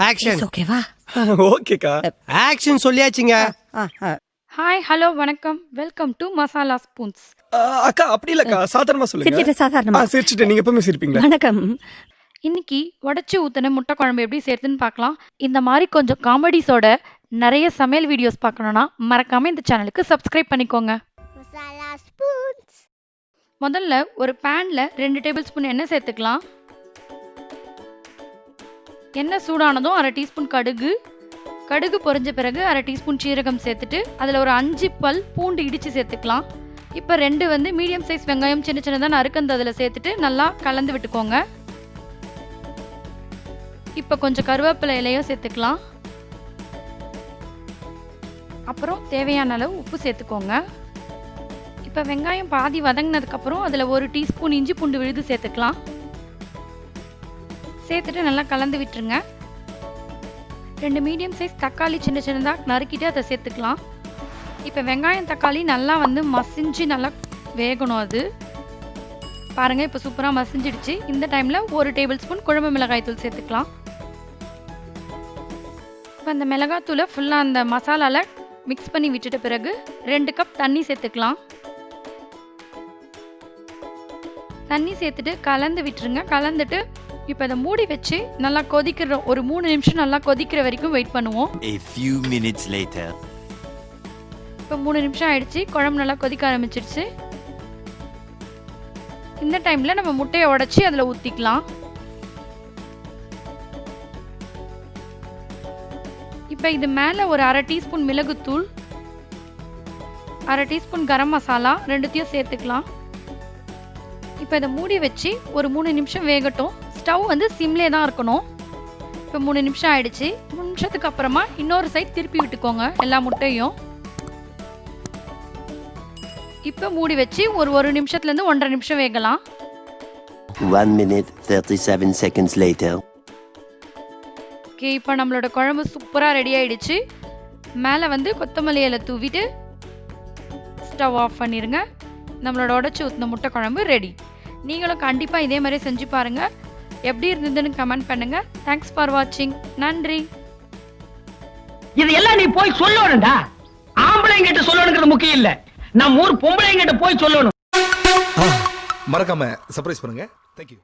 Action. ஓகேவா? ஓகேக்கா. Action சொல்லியாச்சுங்க. Hi hello வணக்கம் வெல்கம் டு மசாலா ஸ்பூன்ஸ். அக்கா அப்படி இல்லக்கா, சாதாரணமா சொல்லுங்க. சிரிச்சிட்டு சாதாரணமா. சிரிச்சிட்டு நீங்க எப்பவுமே சிரிப்பீங்களா? வணக்கம். இன்னைக்கு உடச்சி ஊத்தின முட்டை குழம்பு எப்படி சேர்த்துன்னு பார்க்கலாம். இந்த மாதிரி கொஞ்சம் காமெடிஸோட நிறைய சமையல் வீடியோஸ் பார்க்கணும்னா மறக்காம இந்த சேனலுக்கு சப்ஸ்கிரைப் பண்ணிக்கோங்க. மசாலா ஸ்பூன்ஸ். முதல்ல ஒரு பேன்ல 2 டேபிள் ஸ்பூன் எண்ணெய் சேர்த்துக்கலாம். எண்ணெய் சூடானதும் 1/2 டீஸ்பூன் கடுகு பொரிஞ்ச பிறகு 1/2 டீஸ்பூன் சீரகம் சேர்த்துட்டு அதில் ஒரு 5 பல் பூண்டு இடித்து சேர்த்துக்கலாம். இப்போ 2 மீடியம் சைஸ் வெங்காயம் சின்ன சின்னதாக நறுக்கந்து அதில் சேர்த்துட்டு நல்லா கலந்து விட்டுக்கோங்க. இப்போ கொஞ்சம் கருவேப்பிலை இலையும் சேர்த்துக்கலாம். அப்புறம் தேவையான அளவு உப்பு சேர்த்துக்கோங்க. இப்போ வெங்காயம் பாதி வதங்கினதுக்கப்புறம் அதில் 1 டீஸ்பூன் இஞ்சி பூண்டு விழுது சேர்த்துக்கலாம். சேர்த்துட்டு நல்லா கலந்து விட்டுருங்க. 2 மீடியம் சைஸ் தக்காளி சின்ன சின்னதாக நறுக்கிட்டு அதை சேர்த்துக்கலாம். இப்போ வெங்காயம் தக்காளி நல்லா மசிஞ்சு நல்லா வேகணும். அது பாருங்கள், இப்போ சூப்பராக மசிஞ்சிடுச்சு. இந்த டைமில் 1 டேபிள் ஸ்பூன் குழம்பு மிளகாய் தூள் சேர்த்துக்கலாம். இப்போ அந்த மிளகாத்தூளை ஃபுல்லாக அந்த மசாலாவில் மிக்ஸ் பண்ணி விட்டுட்ட பிறகு 2 கப் தண்ணி சேர்த்துக்கலாம். தண்ணி சேர்த்துட்டு கலந்து விட்டுருங்க. கலந்துட்டு இப்போ இதை மூடி வச்சு நல்லா கொதிக்கிற ஒரு 3 நிமிஷம் நல்லா கொதிக்கிற வரைக்கும் வெயிட் பண்ணுவோம். A few minutes later. இப்போ 3 நிமிஷம் ஆயிடுச்சு. குழம்பு நல்லா கொதிக்க ஆரம்பிச்சிருச்சு. இந்த டைம்ல நம்ம முட்டையை உடைச்சி அதில் ஊற்றிக்கலாம். இப்போ இது மேலே ஒரு 1/2 டீஸ்பூன் மிளகுத்தூள், 1/2 டீஸ்பூன் கரம் மசாலா ரெண்டுத்தையும் சேர்த்துக்கலாம். இப்போ இதை மூடி வச்சு ஒரு 3 நிமிஷம் வேகட்டும். ஸ்டவ் சிம்லே தான் இருக்கணும். இப்போ 3 நிமிஷம் ஆயிடுச்சு. 3 நிமிஷத்துக்கு அப்புறமா இன்னொரு சைட் திருப்பி விட்டுக்கோங்க எல்லா முட்டையும். இப்போ மூடி வச்சு ஒரு நிமிஷத்துலேருந்து 1.5 நிமிஷம் வேகலாம். 1 minute 37 seconds later. ஓகே, இப்போ நம்மளோட குழம்பு சூப்பராக ரெடி ஆயிடுச்சு. மேலே கொத்தமல்லி இலை தூவிட்டு ஸ்டவ் ஆஃப் பண்ணிடுங்க. நம்மளோட உடச்சி ஊற்றின முட்டை குழம்பு ரெடி. நீங்களும் கண்டிப்பாக இதே மாதிரி செஞ்சு பாருங்கள். எப்படி இருந்ததுன்னு கமெண்ட் பண்ணுங்க. தேங்க்ஸ் ஃபார் வாட்சிங். நன்றி. இதெல்லாம் நீ போய் சொல்லணும்டா. ஆம்பளைங்கிட்ட சொல்லணுங்கிறது முக்கியம் இல்ல, நம்ம ஊர் பொம்பளைங்கிட்ட போய் சொல்லணும். மறக்காம சர்ப்ரைஸ் பண்ணுங்க. தேங்க்யூ.